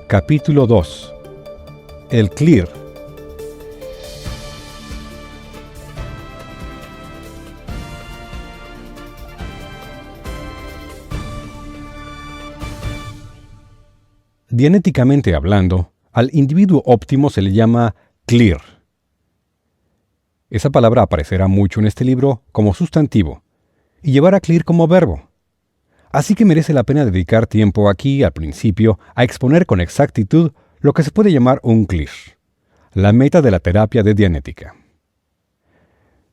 Capítulo 2. El clear. Dianéticamente hablando, al individuo óptimo se le llama clear. Esa palabra aparecerá mucho en este libro como sustantivo y llevará clear como verbo. Así que merece la pena dedicar tiempo aquí, al principio, a exponer con exactitud lo que se puede llamar un clear, la meta de la terapia de Dianética.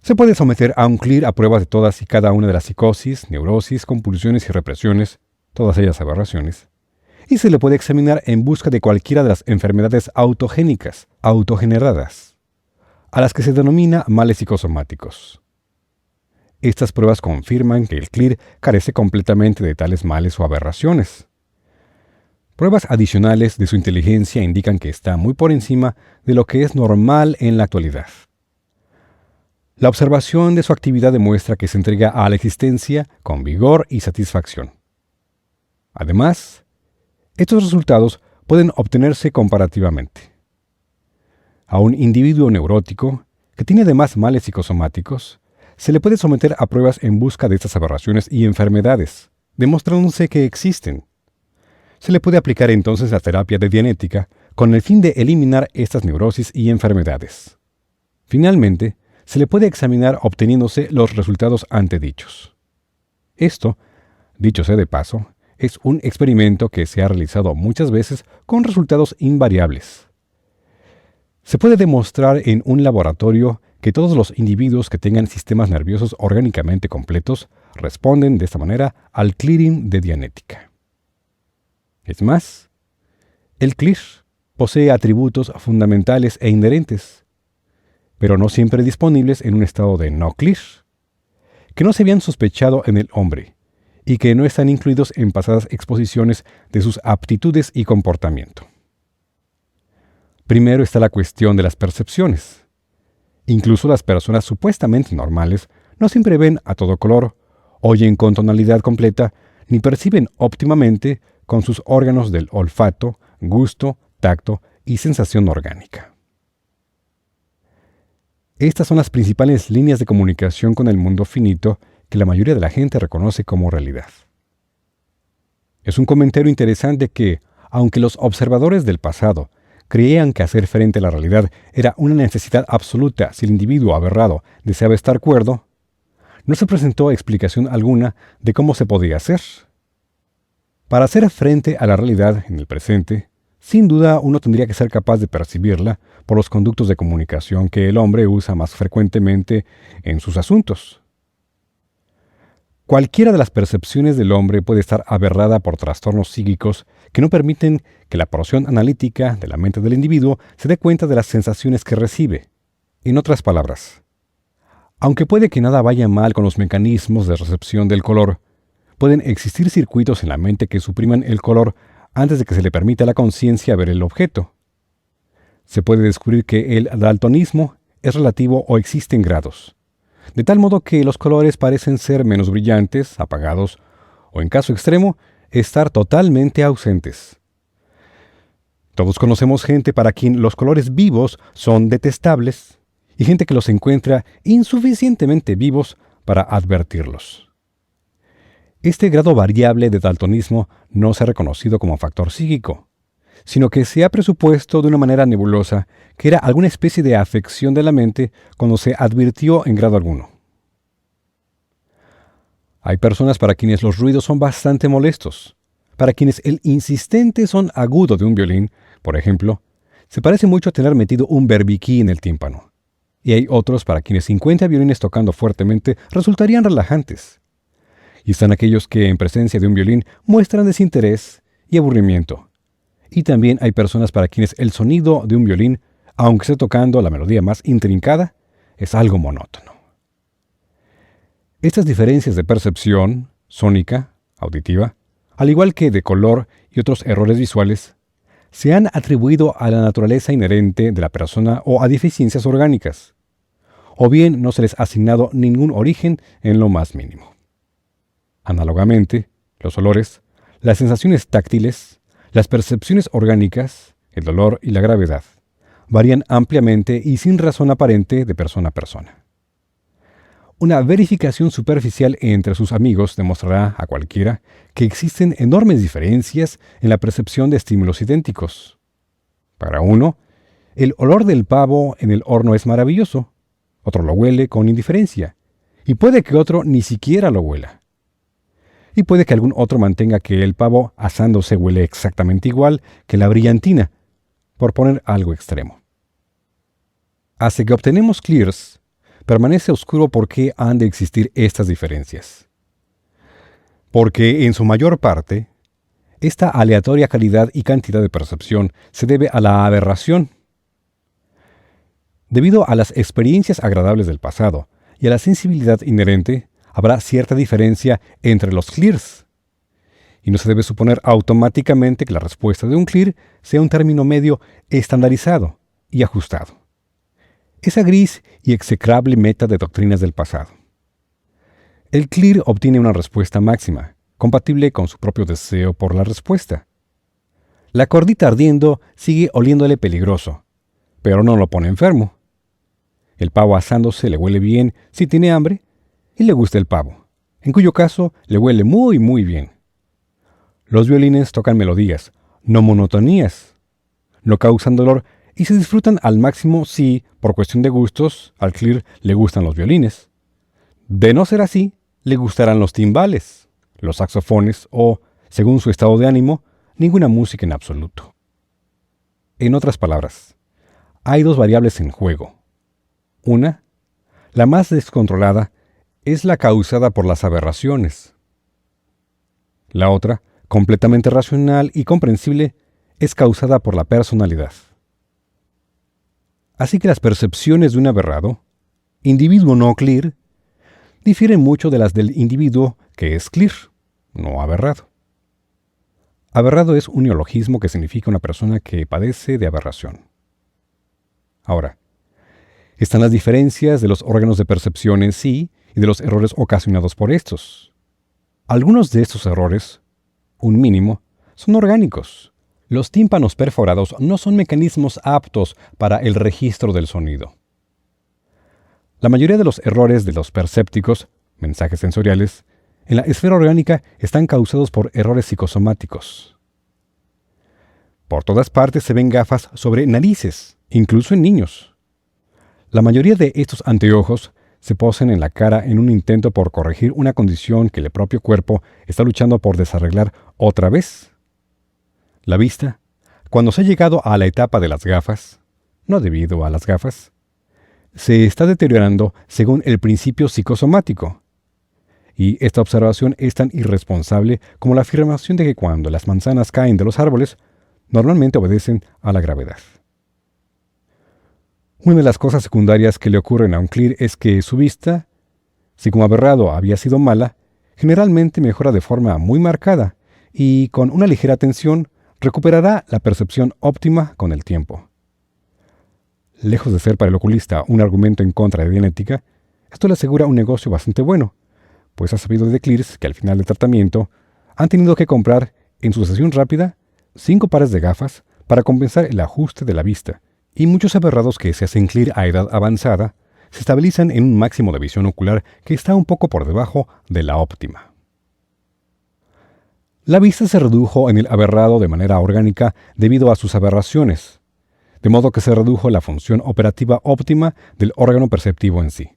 Se puede someter a un clear a pruebas de todas y cada una de las psicosis, neurosis, compulsiones y represiones, todas ellas aberraciones, y se le puede examinar en busca de cualquiera de las enfermedades autogénicas, autogeneradas, a las que se denomina males psicosomáticos. Estas pruebas confirman que el clear carece completamente de tales males o aberraciones. Pruebas adicionales de su inteligencia indican que está muy por encima de lo que es normal en la actualidad. La observación de su actividad demuestra que se entrega a la existencia con vigor y satisfacción. Además, estos resultados pueden obtenerse comparativamente. A un individuo neurótico, que tiene además males psicosomáticos, se le puede someter a pruebas en busca de estas aberraciones y enfermedades, demostrándose que existen. Se le puede aplicar entonces la terapia de Dianética con el fin de eliminar estas neurosis y enfermedades. Finalmente, se le puede examinar obteniéndose los resultados antedichos. Esto, dicho sea de paso, es un experimento que se ha realizado muchas veces con resultados invariables. Se puede demostrar en un laboratorio que todos los individuos que tengan sistemas nerviosos orgánicamente completos responden de esta manera al clearing de Dianética. Es más, el clear posee atributos fundamentales e inherentes, pero no siempre disponibles en un estado de no clear, que no se habían sospechado en el hombre y que no están incluidos en pasadas exposiciones de sus aptitudes y comportamiento. Primero está la cuestión de las percepciones. Incluso las personas supuestamente normales no siempre ven a todo color, oyen con tonalidad completa, ni perciben óptimamente con sus órganos del olfato, gusto, tacto y sensación orgánica. Estas son las principales líneas de comunicación con el mundo finito que la mayoría de la gente reconoce como realidad. Es un comentario interesante que, aunque los observadores del pasado creían que hacer frente a la realidad era una necesidad absoluta si el individuo aberrado deseaba estar cuerdo, no se presentó explicación alguna de cómo se podía hacer. Para hacer frente a la realidad en el presente, sin duda uno tendría que ser capaz de percibirla por los conductos de comunicación que el hombre usa más frecuentemente en sus asuntos. Cualquiera de las percepciones del hombre puede estar aberrada por trastornos psíquicos que no permiten que la porción analítica de la mente del individuo se dé cuenta de las sensaciones que recibe. En otras palabras, aunque puede que nada vaya mal con los mecanismos de recepción del color, pueden existir circuitos en la mente que supriman el color antes de que se le permita a la conciencia ver el objeto. Se puede descubrir que el daltonismo es relativo o existe en grados, de tal modo que los colores parecen ser menos brillantes, apagados, o en caso extremo, estar totalmente ausentes. Todos conocemos gente para quien los colores vivos son detestables y gente que los encuentra insuficientemente vivos para advertirlos. Este grado variable de daltonismo no se ha reconocido como factor psíquico, sino que se ha presupuesto de una manera nebulosa que era alguna especie de afección de la mente cuando se advirtió en grado alguno. Hay personas para quienes los ruidos son bastante molestos, para quienes el insistente son agudo de un violín, por ejemplo, se parece mucho a tener metido un berbiquí en el tímpano, y hay otros para quienes 50 violines tocando fuertemente resultarían relajantes. Y están aquellos que en presencia de un violín muestran desinterés y aburrimiento. Y también hay personas para quienes el sonido de un violín, aunque esté tocando la melodía más intrincada, es algo monótono. Estas diferencias de percepción, sónica, auditiva, al igual que de color y otros errores visuales, se han atribuido a la naturaleza inherente de la persona o a deficiencias orgánicas, o bien no se les ha asignado ningún origen en lo más mínimo. Análogamente, los olores, las sensaciones táctiles, Las percepciones orgánicas, el dolor y la gravedad, varían ampliamente y sin razón aparente de persona a persona. Una verificación superficial entre sus amigos demostrará a cualquiera que existen enormes diferencias en la percepción de estímulos idénticos. Para uno, el olor del pavo en el horno es maravilloso, otro lo huele con indiferencia, y puede que otro ni siquiera lo huela. Y puede que algún otro mantenga que el pavo asándose huele exactamente igual que la brillantina, por poner algo extremo. Hasta que obtenemos clears, permanece oscuro por qué han de existir estas diferencias. Porque, en su mayor parte, esta aleatoria calidad y cantidad de percepción se debe a la aberración. Debido a las experiencias agradables del pasado y a la sensibilidad inherente, habrá cierta diferencia entre los clears. Y no se debe suponer automáticamente que la respuesta de un clear sea un término medio estandarizado y ajustado. Esa gris y execrable meta de doctrinas del pasado. El clear obtiene una respuesta máxima, compatible con su propio deseo por la respuesta. La cordita ardiendo sigue oliéndole peligroso, pero no lo pone enfermo. El pavo asándose le huele bien si tiene hambre y le gusta el pavo, en cuyo caso le huele muy muy bien. Los violines tocan melodías, no monotonías. No causan dolor y se disfrutan al máximo si, por cuestión de gustos, al clear le gustan los violines. De no ser así, le gustarán los timbales, los saxofones o, según su estado de ánimo, ninguna música en absoluto. En otras palabras, hay dos variables en juego. Una, la más descontrolada, es la causada por las aberraciones. La otra, completamente racional y comprensible, es causada por la personalidad. Así que las percepciones de un aberrado, individuo no clear, difieren mucho de las del individuo que es clear, no aberrado. Aberrado es un neologismo que significa una persona que padece de aberración. Ahora, están las diferencias de los órganos de percepción en sí y de los errores ocasionados por estos. Algunos de estos errores, un mínimo, son orgánicos. Los tímpanos perforados no son mecanismos aptos para el registro del sonido. La mayoría de los errores de los percépticos, mensajes sensoriales, en la esfera orgánica están causados por errores psicosomáticos. Por todas partes se ven gafas sobre narices, incluso en niños. La mayoría de estos anteojos se posen en la cara en un intento por corregir una condición que el propio cuerpo está luchando por desarreglar otra vez. La vista, cuando se ha llegado a la etapa de las gafas, no debido a las gafas, se está deteriorando según el principio psicosomático. Y esta observación es tan irresponsable como la afirmación de que cuando las manzanas caen de los árboles, normalmente obedecen a la gravedad. Una de las cosas secundarias que le ocurren a un clear es que su vista, si como aberrado había sido mala, generalmente mejora de forma muy marcada y con una ligera atención recuperará la percepción óptima con el tiempo. Lejos de ser para el oculista un argumento en contra de Dianética, esto le asegura un negocio bastante bueno, pues ha sabido de clears que al final del tratamiento han tenido que comprar, en sucesión rápida, 5 pares de gafas para compensar el ajuste de la vista, y muchos aberrados que se hacen clear a edad avanzada se estabilizan en un máximo de visión ocular que está un poco por debajo de la óptima. La vista se redujo en el aberrado de manera orgánica debido a sus aberraciones, de modo que se redujo la función operativa óptima del órgano perceptivo en sí.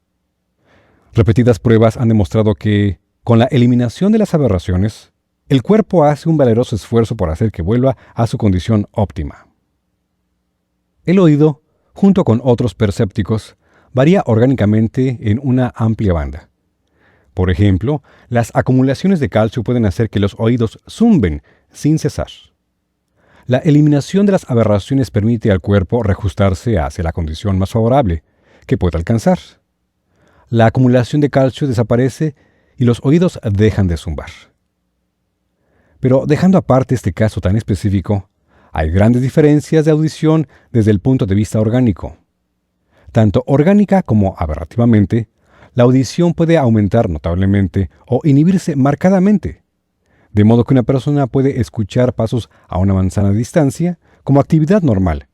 Repetidas pruebas han demostrado que, con la eliminación de las aberraciones, el cuerpo hace un valeroso esfuerzo por hacer que vuelva a su condición óptima. El oído, junto con otros percépticos, varía orgánicamente en una amplia banda. Por ejemplo, las acumulaciones de calcio pueden hacer que los oídos zumben sin cesar. La eliminación de las aberraciones permite al cuerpo reajustarse hacia la condición más favorable que puede alcanzar. La acumulación de calcio desaparece y los oídos dejan de zumbar. Pero dejando aparte este caso tan específico, hay grandes diferencias de audición desde el punto de vista orgánico. Tanto orgánica como aberrativamente, la audición puede aumentar notablemente o inhibirse marcadamente, de modo que una persona puede escuchar pasos a una manzana de distancia como actividad normal,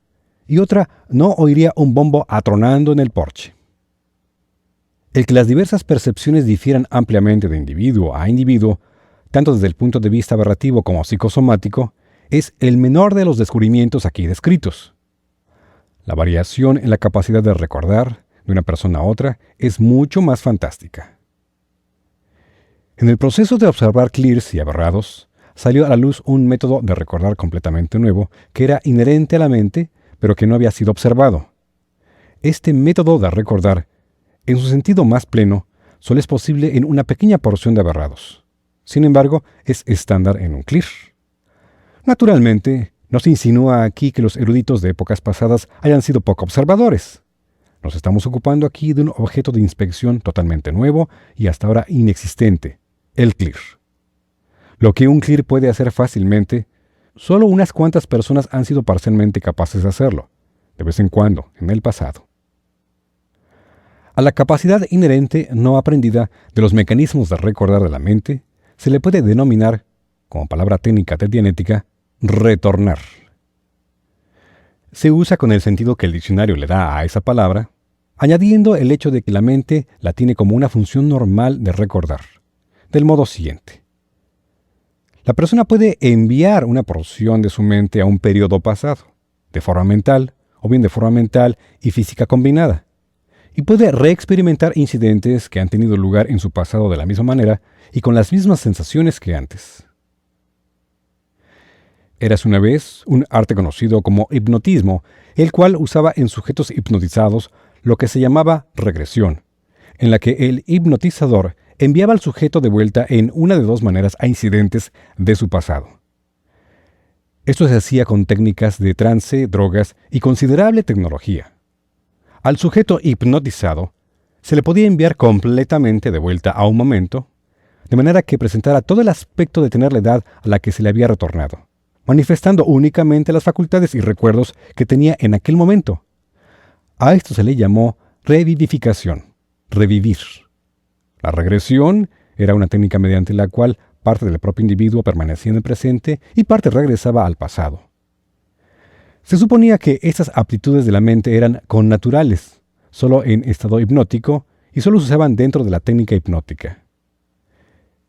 y otra no oiría un bombo atronando en el porche. El que las diversas percepciones difieran ampliamente de individuo a individuo, tanto desde el punto de vista aberrativo como psicosomático, es el menor de los descubrimientos aquí descritos. La variación en la capacidad de recordar de una persona a otra es mucho más fantástica. En el proceso de observar clears y aberrados, salió a la luz un método de recordar completamente nuevo que era inherente a la mente, pero que no había sido observado. Este método de recordar, en su sentido más pleno, solo es posible en una pequeña porción de aberrados. Sin embargo, es estándar en un clear. Naturalmente, no se insinúa aquí que los eruditos de épocas pasadas hayan sido poco observadores. Nos estamos ocupando aquí de un objeto de inspección totalmente nuevo y hasta ahora inexistente, el clear. Lo que un clear puede hacer fácilmente, solo unas cuantas personas han sido parcialmente capaces de hacerlo, de vez en cuando, en el pasado. A la capacidad inherente no aprendida de los mecanismos de recordar de la mente se le puede denominar, como palabra técnica de dianética, retornar. Se usa con el sentido que el diccionario le da a esa palabra, añadiendo el hecho de que la mente la tiene como una función normal de recordar, del modo siguiente. La persona puede enviar una porción de su mente a un periodo pasado, de forma mental, o bien de forma mental y física combinada, y puede reexperimentar incidentes que han tenido lugar en su pasado de la misma manera y con las mismas sensaciones que antes. Érase una vez un arte conocido como hipnotismo, el cual usaba en sujetos hipnotizados lo que se llamaba regresión, en la que el hipnotizador enviaba al sujeto de vuelta en una de dos maneras a incidentes de su pasado. Esto se hacía con técnicas de trance, drogas y considerable tecnología. Al sujeto hipnotizado se le podía enviar completamente de vuelta a un momento, de manera que presentara todo el aspecto de tener la edad a la que se le había retornado, manifestando únicamente las facultades y recuerdos que tenía en aquel momento. A esto se le llamó revivificación, revivir. La regresión era una técnica mediante la cual parte del propio individuo permanecía en el presente y parte regresaba al pasado. Se suponía que estas aptitudes de la mente eran connaturales, solo en estado hipnótico, y solo se usaban dentro de la técnica hipnótica.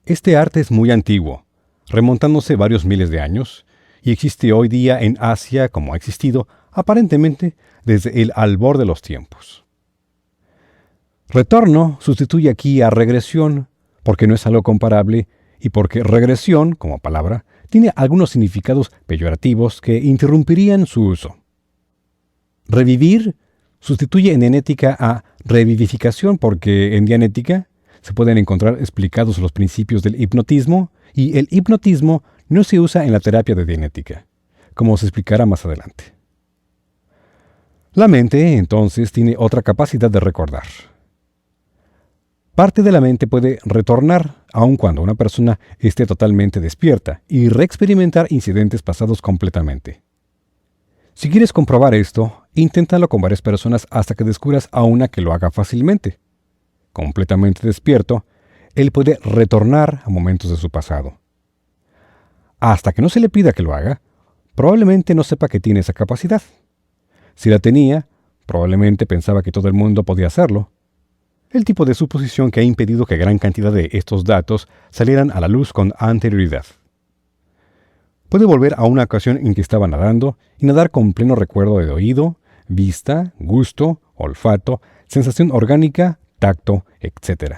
Este arte es muy antiguo, remontándose varios miles de años, y existe hoy día en Asia como ha existido, aparentemente, desde el albor de los tiempos. Retorno sustituye aquí a regresión, porque no es algo comparable y porque regresión, como palabra, tiene algunos significados peyorativos que interrumpirían su uso. Revivir sustituye en dianética a revivificación porque en dianética se pueden encontrar explicados los principios del hipnotismo y el hipnotismo no se usa en la terapia de dianética, como se explicará más adelante. La mente, entonces, tiene otra capacidad de recordar. Parte de la mente puede retornar, aun cuando una persona esté totalmente despierta, y reexperimentar incidentes pasados completamente. Si quieres comprobar esto, inténtalo con varias personas hasta que descubras a una que lo haga fácilmente. Completamente despierto, él puede retornar a momentos de su pasado. Hasta que no se le pida que lo haga, probablemente no sepa que tiene esa capacidad. Si la tenía, probablemente pensaba que todo el mundo podía hacerlo. El tipo de suposición que ha impedido que gran cantidad de estos datos salieran a la luz con anterioridad. Puede volver a una ocasión en que estaba nadando y nadar con pleno recuerdo de oído, vista, gusto, olfato, sensación orgánica, tacto, etc.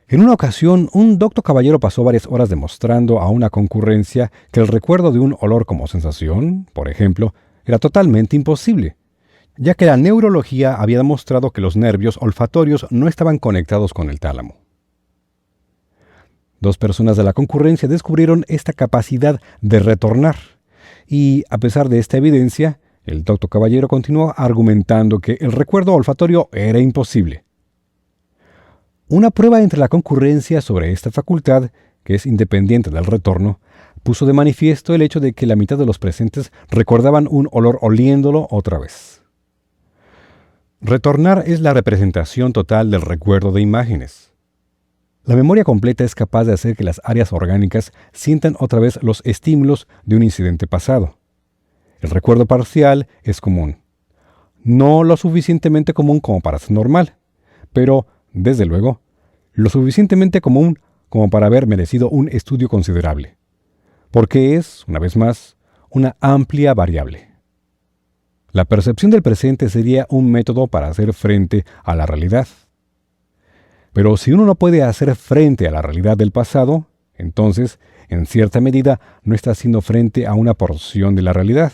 En una ocasión, un docto caballero pasó varias horas demostrando a una concurrencia que el recuerdo de un olor como sensación, por ejemplo, era totalmente imposible, ya que la neurología había demostrado que los nervios olfatorios no estaban conectados con el tálamo. Dos personas de la concurrencia descubrieron esta capacidad de retornar, y a pesar de esta evidencia, el doctor Caballero continuó argumentando que el recuerdo olfatorio era imposible. Una prueba entre la concurrencia sobre esta facultad, que es independiente del retorno, puso de manifiesto el hecho de que la mitad de los presentes recordaban un olor oliéndolo otra vez. Retornar es la representación total del recuerdo de imágenes. La memoria completa es capaz de hacer que las áreas orgánicas sientan otra vez los estímulos de un incidente pasado. El recuerdo parcial es común. No lo suficientemente común como para ser normal, pero, desde luego, lo suficientemente común como para haber merecido un estudio considerable, porque es, una vez más, una amplia variable. La percepción del presente sería un método para hacer frente a la realidad. Pero si uno no puede hacer frente a la realidad del pasado, entonces, en cierta medida, no está haciendo frente a una porción de la realidad.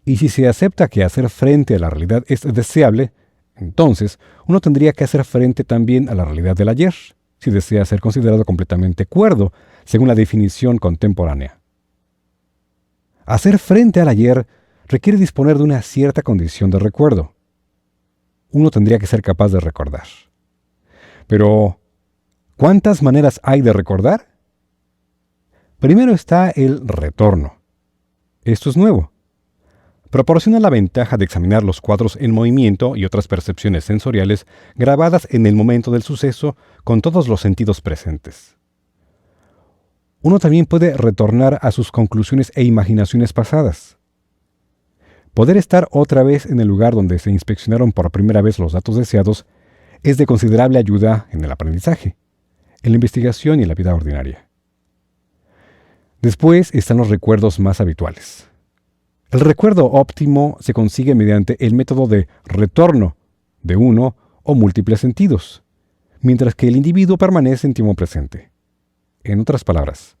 Y si se acepta que hacer frente a la realidad es deseable, entonces uno tendría que hacer frente también a la realidad del ayer, si desea ser considerado completamente cuerdo, según la definición contemporánea. Hacer frente al ayer requiere disponer de una cierta condición de recuerdo. Uno tendría que ser capaz de recordar. Pero, ¿cuántas maneras hay de recordar? Primero está el retorno. Esto es nuevo. Proporciona la ventaja de examinar los cuadros en movimiento y otras percepciones sensoriales grabadas en el momento del suceso con todos los sentidos presentes. Uno también puede retornar a sus conclusiones e imaginaciones pasadas. Poder estar otra vez en el lugar donde se inspeccionaron por primera vez los datos deseados es de considerable ayuda en el aprendizaje, en la investigación y en la vida ordinaria. Después están los recuerdos más habituales. El recuerdo óptimo se consigue mediante el método de retorno de uno o múltiples sentidos, mientras que el individuo permanece en tiempo presente. En otras palabras,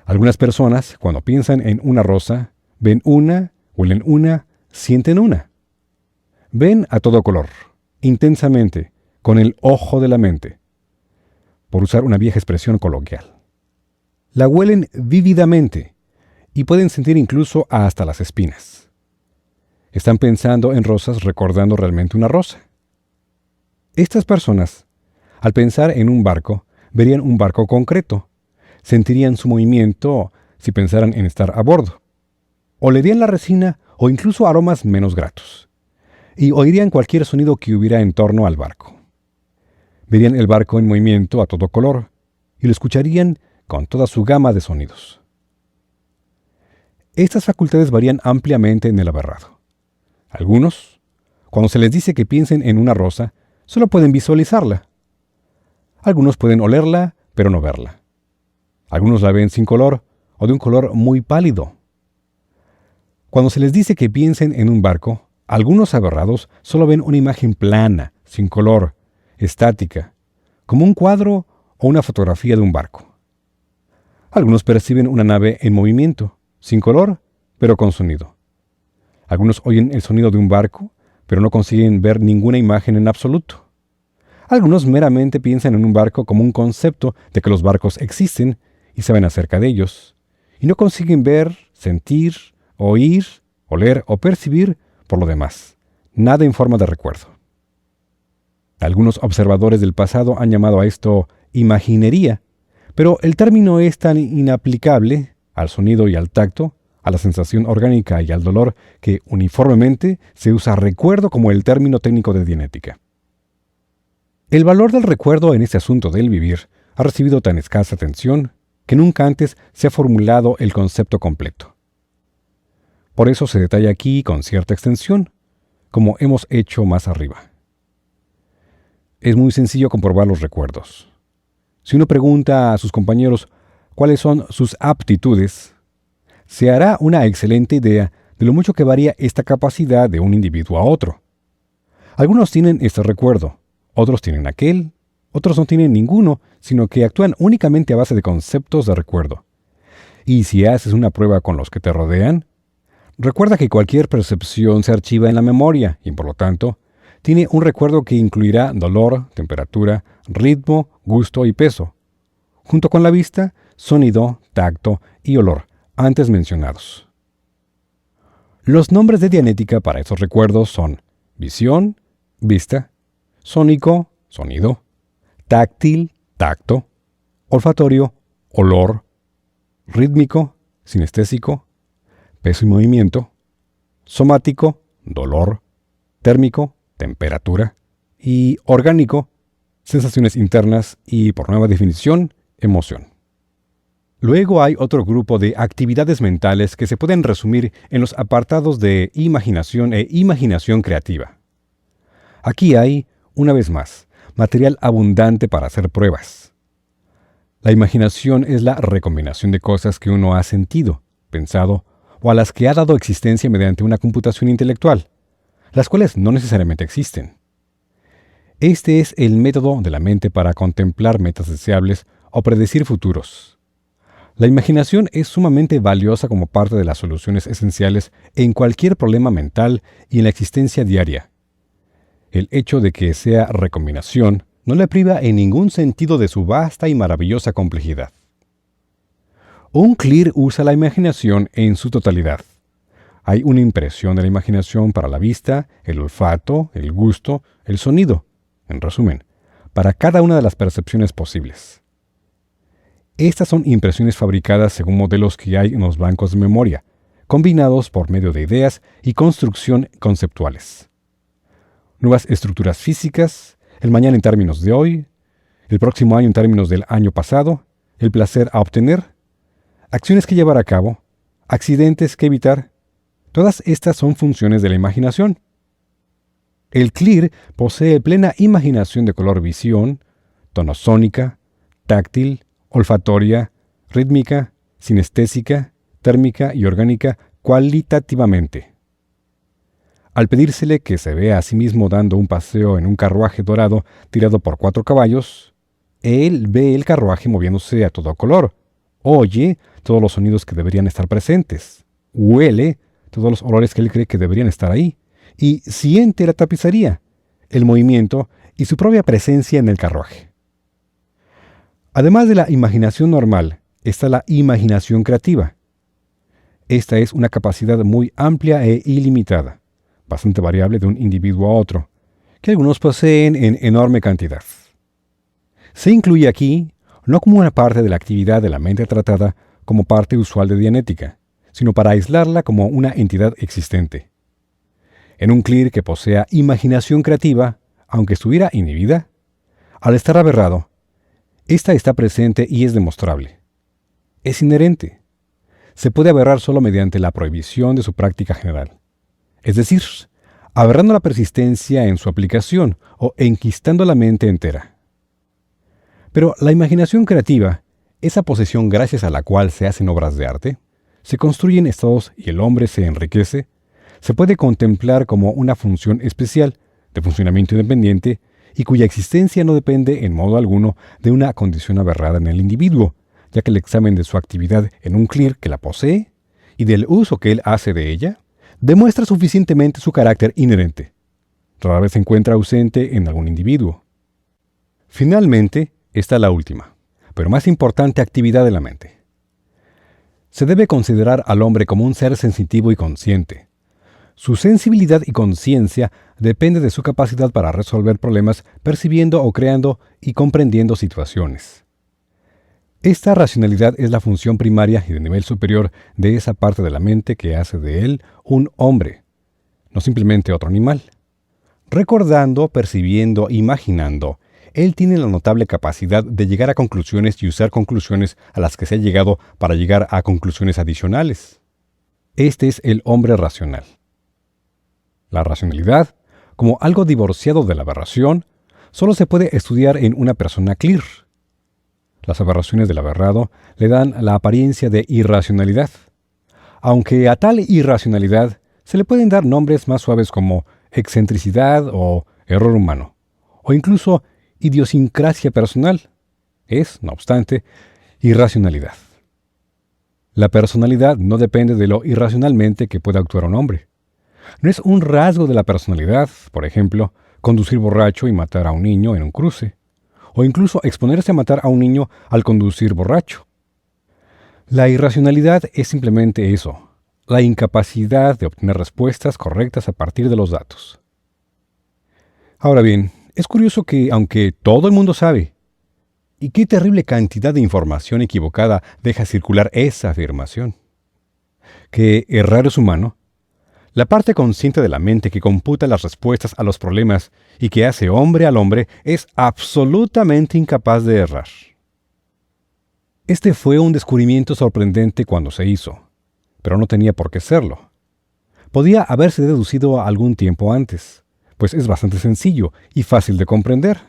algunas personas, cuando piensan en una rosa, ven una, huelen una, sienten una. Ven a todo color, intensamente, con el ojo de la mente, por usar una vieja expresión coloquial. La huelen vívidamente, y pueden sentir incluso hasta las espinas. Están pensando en rosas recordando realmente una rosa. Estas personas, al pensar en un barco, verían un barco concreto, sentirían su movimiento si pensaran en estar a bordo, olerían la resina o incluso aromas menos gratos, y oirían cualquier sonido que hubiera en torno al barco. Verían el barco en movimiento a todo color, y lo escucharían con toda su gama de sonidos. Estas facultades varían ampliamente en el aberrado. Algunos, cuando se les dice que piensen en una rosa, solo pueden visualizarla. Algunos pueden olerla, pero no verla. Algunos la ven sin color o de un color muy pálido. Cuando se les dice que piensen en un barco, algunos aberrados solo ven una imagen plana, sin color, estática, como un cuadro o una fotografía de un barco. Algunos perciben una nave en movimiento, sin color, pero con sonido. Algunos oyen el sonido de un barco, pero no consiguen ver ninguna imagen en absoluto. Algunos meramente piensan en un barco como un concepto de que los barcos existen y saben acerca de ellos, y no consiguen ver, sentir, oír, oler o percibir por lo demás, nada en forma de recuerdo. Algunos observadores del pasado han llamado a esto imaginería, pero el término es tan inaplicable al sonido y al tacto, a la sensación orgánica y al dolor, que uniformemente se usa recuerdo como el término técnico de Dianética. El valor del recuerdo en este asunto del vivir ha recibido tan escasa atención que nunca antes se ha formulado el concepto completo. Por eso se detalla aquí con cierta extensión, como hemos hecho más arriba. Es muy sencillo comprobar los recuerdos. Si uno pregunta a sus compañeros cuáles son sus aptitudes, se hará una excelente idea de lo mucho que varía esta capacidad de un individuo a otro. Algunos tienen este recuerdo, otros tienen aquel, otros no tienen ninguno, sino que actúan únicamente a base de conceptos de recuerdo. Y si haces una prueba con los que te rodean, recuerda que cualquier percepción se archiva en la memoria y, por lo tanto, tiene un recuerdo que incluirá dolor, temperatura, ritmo, gusto y peso, junto con la vista, sonido, tacto y olor, antes mencionados. Los nombres de Dianética para estos recuerdos son visión, vista, sónico, sonido, táctil, tacto, olfatorio, olor, rítmico, sinestésico, peso y movimiento, somático, dolor, térmico, temperatura, y orgánico, sensaciones internas y, por nueva definición, emoción. Luego hay otro grupo de actividades mentales que se pueden resumir en los apartados de imaginación e imaginación creativa. Aquí hay, una vez más, material abundante para hacer pruebas. La imaginación es la recombinación de cosas que uno ha sentido, pensado o a las que ha dado existencia mediante una computación intelectual, las cuales no necesariamente existen. Este es el método de la mente para contemplar metas deseables o predecir futuros. La imaginación es sumamente valiosa como parte de las soluciones esenciales en cualquier problema mental y en la existencia diaria. El hecho de que sea recombinación no le priva en ningún sentido de su vasta y maravillosa complejidad. Un CLIR usa la imaginación en su totalidad. Hay una impresión de la imaginación para la vista, el olfato, el gusto, el sonido, en resumen, para cada una de las percepciones posibles. Estas son impresiones fabricadas según modelos que hay en los bancos de memoria, combinados por medio de ideas y construcción conceptuales. Nuevas estructuras físicas, el mañana en términos de hoy, el próximo año en términos del año pasado, el placer a obtener, acciones que llevar a cabo, accidentes que evitar, todas estas son funciones de la imaginación. El CLIR posee plena imaginación de color-visión, tonosónica, táctil, olfatoria, rítmica, sinestésica, térmica y orgánica cualitativamente. Al pedírsele que se vea a sí mismo dando un paseo en un carruaje dorado tirado por 4 caballos, él ve el carruaje moviéndose a todo color, oye todos los sonidos que deberían estar presentes, huele todos los olores que él cree que deberían estar ahí, y siente la tapicería, el movimiento y su propia presencia en el carruaje. Además de la imaginación normal, está la imaginación creativa. Esta es una capacidad muy amplia e ilimitada, bastante variable de un individuo a otro, que algunos poseen en enorme cantidad. Se incluye aquí, no como una parte de la actividad de la mente tratada como parte usual de Dianética, sino para aislarla como una entidad existente. En un CLIR que posea imaginación creativa, aunque estuviera inhibida, al estar aberrado, esta está presente y es demostrable. Es inherente. Se puede aberrar solo mediante la prohibición de su práctica general. Es decir, aberrando la persistencia en su aplicación o enquistando la mente entera. Pero la imaginación creativa, esa posesión gracias a la cual se hacen obras de arte, se construyen estados y el hombre se enriquece, se puede contemplar como una función especial, de funcionamiento independiente, y cuya existencia no depende en modo alguno de una condición aberrada en el individuo, ya que el examen de su actividad en un CLIR que la posee y del uso que él hace de ella, demuestra suficientemente su carácter inherente. Rara vez se encuentra ausente en algún individuo. Finalmente, está la última, pero más importante actividad de la mente. Se debe considerar al hombre como un ser sensitivo y consciente. Su sensibilidad y conciencia depende de su capacidad para resolver problemas percibiendo o creando y comprendiendo situaciones. Esta racionalidad es la función primaria y de nivel superior de esa parte de la mente que hace de él un hombre, no simplemente otro animal. Recordando, percibiendo, imaginando, él tiene la notable capacidad de llegar a conclusiones y usar conclusiones a las que se ha llegado para llegar a conclusiones adicionales. Este es el hombre racional. La racionalidad, como algo divorciado de la aberración, solo se puede estudiar en una persona CLIR. Las aberraciones del aberrado le dan la apariencia de irracionalidad, aunque a tal irracionalidad se le pueden dar nombres más suaves como excentricidad o error humano, o incluso idiosincrasia personal. Es, no obstante, irracionalidad. La personalidad no depende de lo irracionalmente que pueda actuar un hombre. No es un rasgo de la personalidad, por ejemplo, conducir borracho y matar a un niño en un cruce, o incluso exponerse a matar a un niño al conducir borracho. La irracionalidad es simplemente eso, la incapacidad de obtener respuestas correctas a partir de los datos. Ahora bien, es curioso que, aunque todo el mundo sabe, ¿y qué terrible cantidad de información equivocada deja circular esa afirmación? Que errar es humano. La parte consciente de la mente que computa las respuestas a los problemas y que hace hombre al hombre es absolutamente incapaz de errar. Este fue un descubrimiento sorprendente cuando se hizo, pero no tenía por qué serlo. Podía haberse deducido algún tiempo antes, pues es bastante sencillo y fácil de comprender.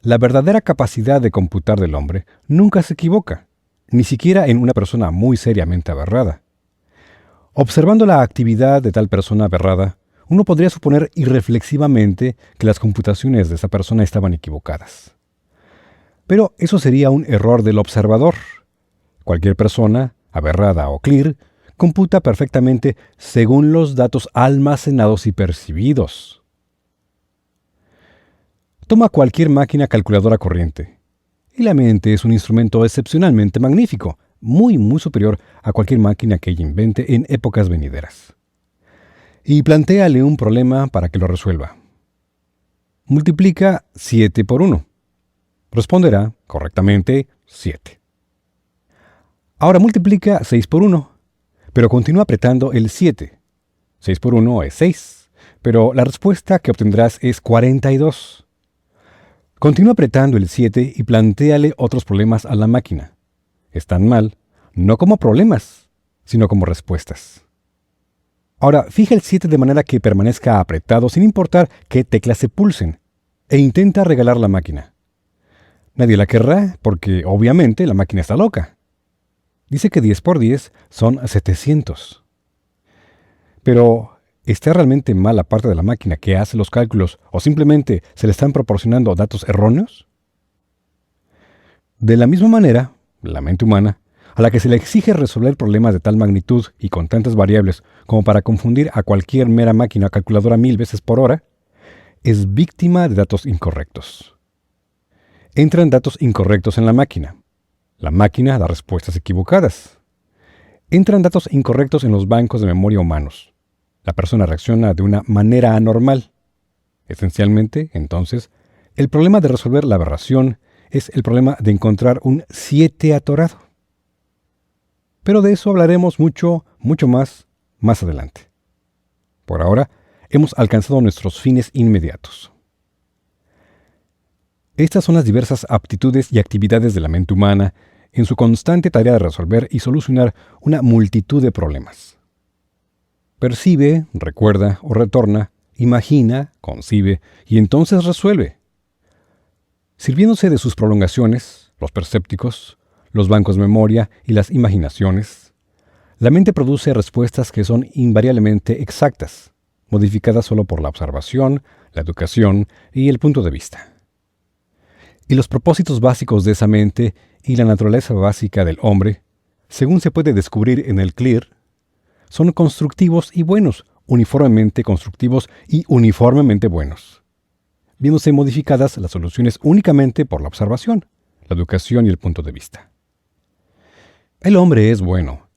La verdadera capacidad de computar del hombre nunca se equivoca, ni siquiera en una persona muy seriamente aberrada. Observando la actividad de tal persona aberrada, uno podría suponer irreflexivamente que las computaciones de esa persona estaban equivocadas. Pero eso sería un error del observador. Cualquier persona, aberrada o clear, computa perfectamente según los datos almacenados y percibidos. Toma cualquier máquina calculadora corriente, y la mente es un instrumento excepcionalmente magnífico, muy superior a cualquier máquina que ella invente en épocas venideras. Y plantéale un problema para que lo resuelva. Multiplica 7 por 1. Responderá correctamente 7. Ahora multiplica 6 por 1, pero continúa apretando el 7. 6 por 1 es 6, pero la respuesta que obtendrás es 42. Continúa apretando el 7 y plantéale otros problemas a la máquina. Están mal, no como problemas, sino como respuestas. Ahora, fija el 7 de manera que permanezca apretado sin importar qué teclas se pulsen, e intenta regalar la máquina. Nadie la querrá porque, obviamente, la máquina está loca. Dice que 10 por 10 son 700. Pero, ¿está realmente mal la parte de la máquina que hace los cálculos o simplemente se le están proporcionando datos erróneos? De la misma manera, la mente humana, a la que se le exige resolver problemas de tal magnitud y con tantas variables como para confundir a cualquier mera máquina calculadora 1000 veces por hora, es víctima de datos incorrectos. Entran datos incorrectos en la máquina. La máquina da respuestas equivocadas. Entran datos incorrectos en los bancos de memoria humanos. La persona reacciona de una manera anormal. Esencialmente, entonces, el problema de resolver la aberración es el problema de encontrar un 7 atorado. Pero de eso hablaremos mucho más adelante. Por ahora, hemos alcanzado nuestros fines inmediatos. Estas son las diversas aptitudes y actividades de la mente humana en su constante tarea de resolver y solucionar una multitud de problemas. Percibe, recuerda o retorna, imagina, concibe y entonces resuelve. Sirviéndose de sus prolongaciones, los percépticos, los bancos de memoria y las imaginaciones, la mente produce respuestas que son invariablemente exactas, modificadas solo por la observación, la educación y el punto de vista. Y los propósitos básicos de esa mente y la naturaleza básica del hombre, según se puede descubrir en el clear, son constructivos y buenos, uniformemente constructivos y uniformemente buenos, viéndose modificadas las soluciones únicamente por la observación, la educación y el punto de vista. El hombre es bueno.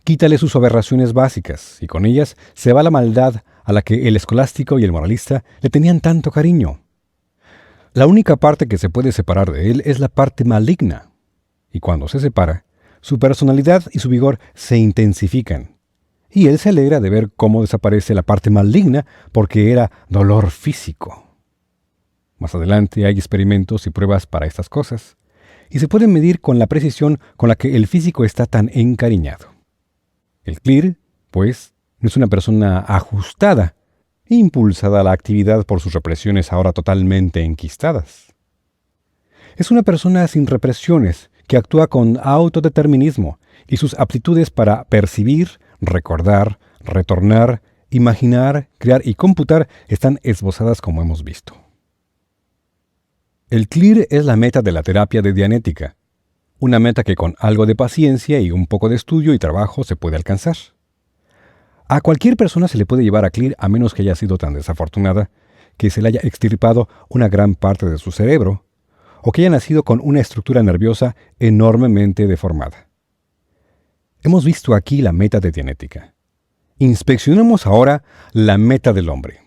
Quítale sus aberraciones básicas, y con ellas se va la maldad a la que el escolástico y el moralista le tenían tanto cariño. La única parte que se puede separar de él es la parte maligna, y cuando se separa, su personalidad y su vigor se intensifican, y él se alegra de ver cómo desaparece la parte maligna porque era dolor físico. Más adelante hay experimentos y pruebas para estas cosas, y se pueden medir con la precisión con la que el físico está tan encariñado. El clear, pues, no es una persona ajustada, impulsada a la actividad por sus represiones ahora totalmente enquistadas. Es una persona sin represiones, que actúa con autodeterminismo, y sus aptitudes para percibir, recordar, retornar, imaginar, crear y computar están esbozadas como hemos visto. El clear es la meta de la terapia de Dianética, una meta que con algo de paciencia y un poco de estudio y trabajo se puede alcanzar. A cualquier persona se le puede llevar a clear a menos que haya sido tan desafortunada que se le haya extirpado una gran parte de su cerebro o que haya nacido con una estructura nerviosa enormemente deformada. Hemos visto aquí la meta de Dianética. Inspeccionemos ahora la meta del hombre.